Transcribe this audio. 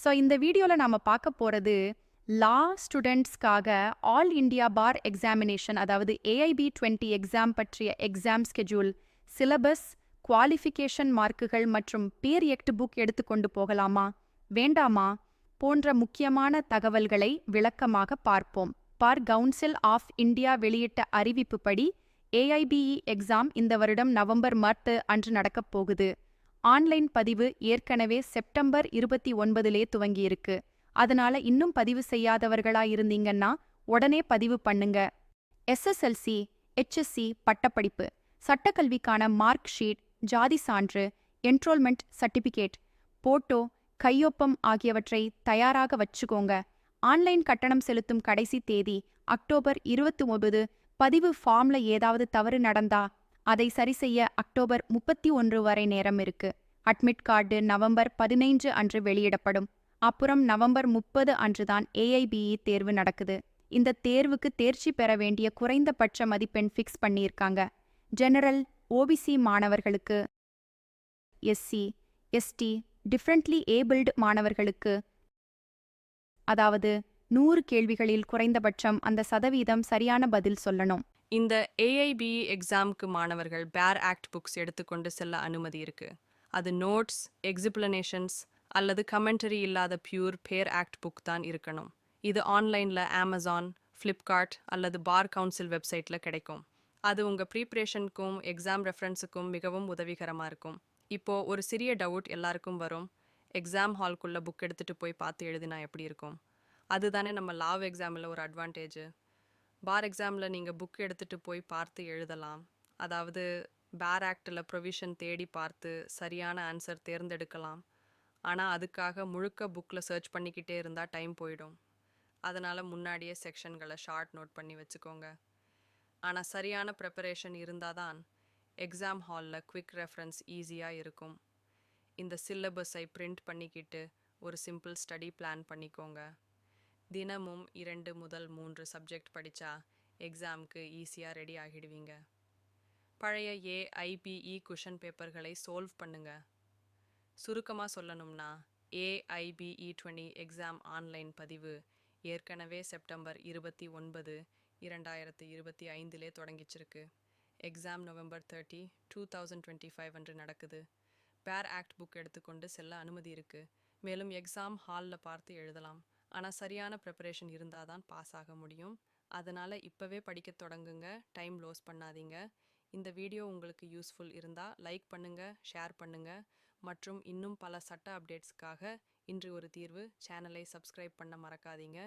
So இந்த வீடியோவில் நாம் பார்க்க போகிறது லா ஸ்டூடெண்ட்ஸ்க்காக ஆல் இண்டியா பார் எக்ஸாமினேஷன் அதாவது ஏஐபி 20 எக்ஸாம் பற்றிய எக்ஸாம் ஸ்கெட்யூல், சிலபஸ், குவாலிஃபிகேஷன் மார்க்குகள் மற்றும் பேர் எக்ட் புக் எடுத்துக்கொண்டு போகலாமா வேண்டாமா போன்ற முக்கியமான தகவல்களை விளக்கமாக பார்ப்போம். பார் கவுன்சில் ஆஃப் இந்தியா வெளியிட்ட அறிவிப்புப்படி ஏஐபிஇ எக்ஸாம் இந்த வருடம் நவம்பர் 10 அன்று நடக்கப் போகுது. ஆன்லைன் பதிவு ஏற்கனவே செப்டம்பர் 29லே துவங்கியிருக்கு. அதனால இன்னும் பதிவு செய்யாதவர்களா இருந்தீங்கன்னா உடனே பதிவு பண்ணுங்க. எஸ்எஸ்எல்சி, HSC பட்டப்படிப்பு, சட்டக்கல்விக்கான மார்க் ஷீட், ஜாதி சான்று, என்ரோல்மெண்ட் சர்டிபிகேட், போட்டோ, கையொப்பம் ஆகியவற்றை தயாராக வச்சுக்கோங்க. ஆன்லைன் கட்டணம் செலுத்தும் கடைசி தேதி அக்டோபர் 29. பதிவு ஃபார்ம்ல ஏதாவது தவறு நடந்தா அதை சரிசெய்ய அக்டோபர் 31 வரை நேரம் இருக்கு. அட்மிட் கார்டு நவம்பர் 15 அன்று வெளியிடப்படும். அப்புறம் நவம்பர் 30 அன்றுதான் ஏஐபிஇ தேர்வு நடக்குது. இந்த தேர்வுக்கு தேர்ச்சி பெற வேண்டிய குறைந்தபட்ச மதிப்பெண் ஃபிக்ஸ் பண்ணியிருக்காங்க. ஜெனரல், ஓபிசி மாணவர்களுக்கு, எஸ்சி, எஸ்டி, டிஃப்ரெண்ட்லி ஏபிள்டு மாணவர்களுக்கு, அதாவது 100 கேள்விகளில் குறைந்தபட்சம் அந்த சதவீதம் சரியான பதில் சொல்லணும். இந்த ஏஐபிஇ எக்ஸாமுக்கு மாணவர்கள் பேர் ஆக்ட் புக்ஸ் எடுத்துக்கொண்டு செல்ல அனுமதி இருக்கு. அது நோட்ஸ், எக்ஸிப்ளனேஷன்ஸ் அல்லது கமெண்டரி இல்லாத பியூர் பேர் ஆக்ட் புக் தான் இருக்கணும். இது ஆன்லைனில் அமேசான், ஃப்ளிப்கார்ட் அல்லது பார் கவுன்சில் வெப்சைட்டில் கிடைக்கும். அது உங்கள் ப்ரீப்ரேஷனுக்கும் எக்ஸாம் ரெஃபரன்ஸுக்கும் மிகவும் உதவிகரமாக இருக்கும். இப்போது ஒரு சிறிய டவுட் எல்லாருக்கும் வரும். எக்ஸாம் ஹால்குள்ளே புக் எடுத்துகிட்டு போய் பார்த்து எழுதினா எப்படி இருக்கும்? அதுதானே நம்ம லாவ் எக்ஸாமில் ஒரு அட்வான்டேஜ். பார் எக்ஸாமில் நீங்கள் புக் எடுத்துகிட்டு போய் பார்த்து எழுதலாம். அதாவது பேர் ஆக்டில் ப்ரொவிஷன் தேடி பார்த்து சரியான ஆன்சர் தேர்ந்தெடுக்கலாம். ஆனால் அதுக்காக முழுக்க புக்கில் சர்ச் பண்ணிக்கிட்டே இருந்தால் டைம் போயிடும். அதனால் முன்னாடியே செக்ஷன்களை ஷார்ட் நோட் பண்ணி வச்சுக்கோங்க. ஆனால் சரியான ப்ரிப்பரேஷன் இருந்தால் தான் எக்ஸாம் ஹாலில் குவிக் ரெஃபரன்ஸ் ஈஸியாக இருக்கும். இந்த சிலபஸை பிரிண்ட் பண்ணிக்கிட்டு ஒரு சிம்பிள் ஸ்டடி பிளான் பண்ணிக்கோங்க. தினமும் 2 முதல் 3 சப்ஜெக்ட் படித்தா எக்ஸாமுக்கு ஈஸியாக ரெடி ஆகிடுவீங்க. பழைய ஏஐபிஇ குஷன் பேப்பர்களை சால்வ் பண்ணுங்க. சுருக்கமாக சொல்லணும்னா ஏஐபிஇ 20 எக்ஸாம் ஆன்லைன் பதிவு ஏற்கனவே செப்டம்பர் 29, 2025 தொடங்கிச்சிருக்கு. எக்ஸாம் நவம்பர் 30, 2025 அன்று நடக்குது. பேர் ஆக்ட் புக் எடுத்துக்கொண்டு செல்ல அனுமதி இருக்கு. மேலும் எக்ஸாம் ஹாலில் பார்த்து எழுதலாம். ஆனால் சரியான ப்ரிப்பரேஷன் இருந்தால் தான் பாஸ் ஆக முடியும். அதனால் இப்போவே படிக்க தொடங்குங்க. டைம் லாஸ் பண்ணாதீங்க. இந்த வீடியோ உங்களுக்கு யூஸ்ஃபுல் இருந்தால் லைக் பண்ணுங்கள், ஷேர் பண்ணுங்கள் மற்றும் இன்னும் பல சட்ட அப்டேட்ஸ்க்காக இன்று ஒரு தீர்வு சேனலை சப்ஸ்கிரைப் பண்ண மறக்காதீங்க.